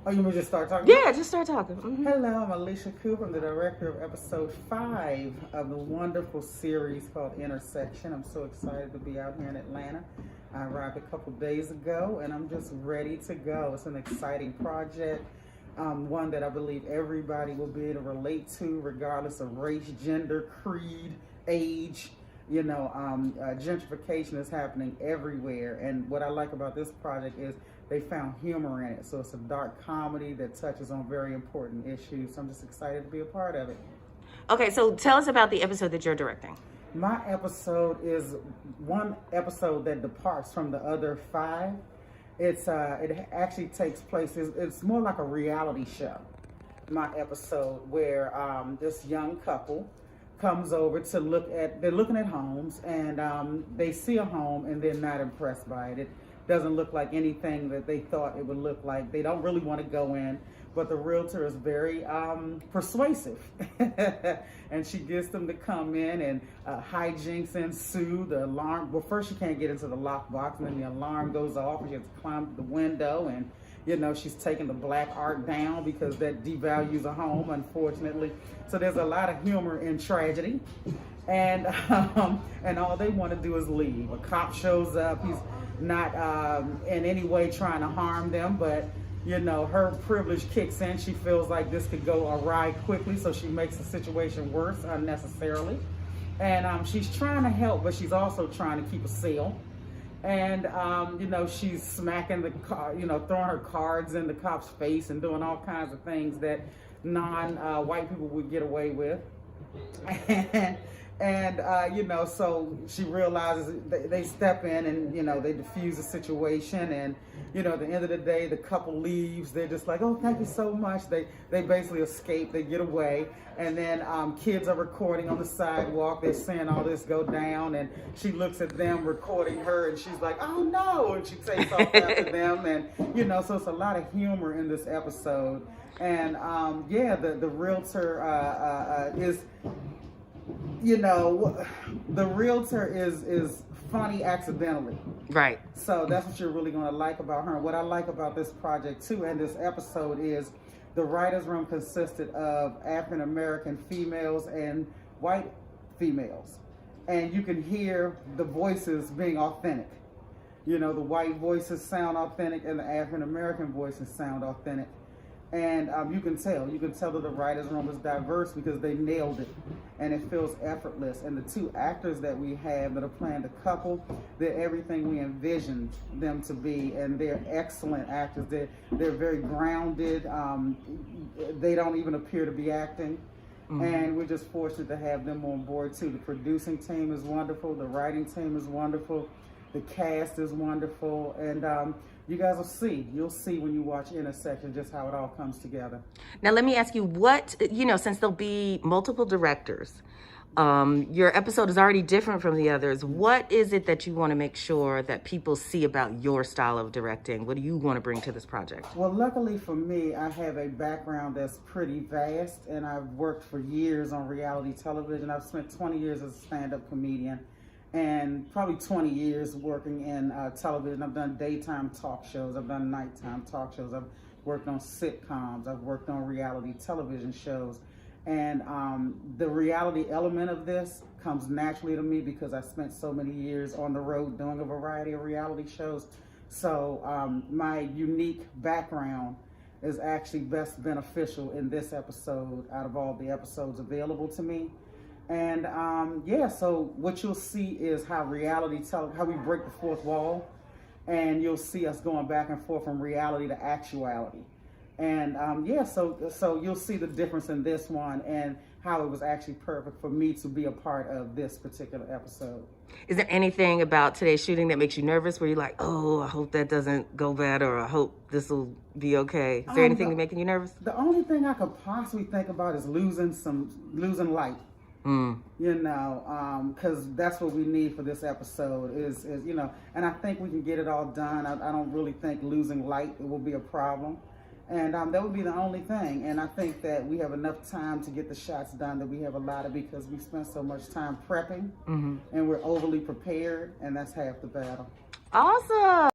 Oh, you want me to just start talking? Yeah, just start talking. Hello, I'm Alycia Cooper. I'm the director of episode 5 of the wonderful series called Intersection. I'm so excited to be out here in Atlanta. I arrived a couple days ago and I'm just ready to go. It's an exciting project, one that I believe everybody will be able to relate to regardless of race, gender, creed, age. You know, gentrification is happening everywhere, and what I like about this project is they found humor in it. So it's a dark comedy that touches on very important issues. So I'm just excited to be a part of it. Okay, so tell us about the episode that you're directing. My episode is one episode that departs from the other 5. It actually takes place, it's more like a reality show. My episode where this young couple comes over to they're looking at homes, and they see a home and they're not impressed by it. It doesn't look like anything that they thought it would look like. They don't really want to go in, but the realtor is very persuasive. And she gets them to come in, and hijinks ensue. The alarm, well, first she can't get into the lockbox, and then the alarm goes off and she has to climb the window, and you know, she's taking the black art down because that devalues a home, unfortunately. So there's a lot of humor in tragedy. And all they want to do is leave. A cop shows up. He's not in any way trying to harm them, but you know, her privilege kicks in. She feels like this could go awry quickly, so she makes the situation worse unnecessarily. And she's trying to help, but she's also trying to keep a seal. And, you know, she's smacking the car, you know, throwing her cards in the cop's face and doing all kinds of things that non-white people would get away with. And you know, so she realizes they step in and, you know, they diffuse the situation. And, you know, at the end of the day, the couple leaves. They're just like, oh, thank you so much. They basically escape. They get away. And then kids are recording on the sidewalk. They're seeing all this go down. And she looks at them recording her, and she's like, oh, no. And she takes off after them. And, you know, so it's a lot of humor in this episode. And, yeah, the realtor is... You know, the realtor is funny accidentally. Right. So that's what you're really going to like about her. And what I like about this project, too, and this episode is the writer's room consisted of African-American females and white females. And you can hear the voices being authentic. You know, the white voices sound authentic and the African-American voices sound authentic. And you can tell that the writer's room is diverse because they nailed it, and it feels effortless. And the 2 actors that we have that are playing the couple, they're everything we envisioned them to be, and they're excellent actors. They're very grounded. They don't even appear to be acting. Mm-hmm. And we're just fortunate to have them on board too. The producing team is wonderful. The writing team is wonderful. The cast is wonderful. And you guys will see. You'll see when you watch Intersection just how it all comes together. Now, let me ask you what, you know, since there'll be multiple directors, your episode is already different from the others. What is it that you want to make sure that people see about your style of directing? What do you want to bring to this project? Well, luckily for me, I have a background that's pretty vast, and I've worked for years on reality television. I've spent 20 years as a stand-up comedian, and probably 20 years working in television. I've done daytime talk shows, I've done nighttime talk shows, I've worked on sitcoms, I've worked on reality television shows. And the reality element of this comes naturally to me because I spent so many years on the road doing a variety of reality shows. So my unique background is actually best beneficial in this episode out of all the episodes available to me. And yeah, so what you'll see is how we break the 4th wall, and you'll see us going back and forth from reality to actuality. And yeah, so you'll see the difference in this one and how it was actually perfect for me to be a part of this particular episode. Is there anything about today's shooting that makes you nervous where you're like, oh, I hope that doesn't go bad, or I hope this will be okay? Is there anything making you nervous? The only thing I could possibly think about is losing light. You know, because that's what we need for this episode is, you know, and I think we can get it all done. I don't really think losing light will be a problem. And that would be the only thing. And I think that we have enough time to get the shots done that we have a lot of, because we spend so much time prepping and we're overly prepared, and that's half the battle. Awesome.